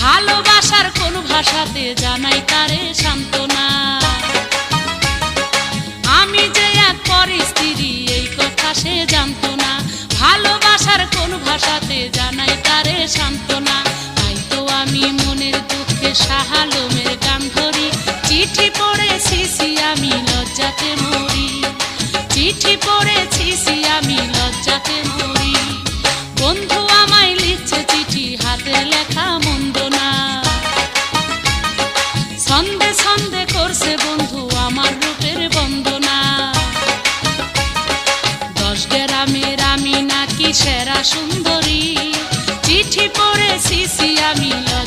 ভালোবাসার কোন ভাষাতে জানাই তারে সান্ত্বনা। আমি যে এক পরের স্ত্রী এই কথা সে জানতো না। ভালোবাসার কোন ভাষাতে জানাই তারে সান্ত্বনা। তাই তো আমি মনের দুঃখে শাহ আলমের গান ধরি। চিঠি পড়েছি আমি লজ্জাতে মরি। চিঠি পড়েছি আমি লজ্জাতে মরি। বন্ধু আমায় লিখছে চিঠি, হাতে লেখা মন্দ না। ছন্দে ছন্দে করছে বন্ধু আমার রূপের বন্দনা। 10 গ্রামের আমি নাকি সেরা সুন্দরী। চিঠি পড়েছি আমি লজ্জাতে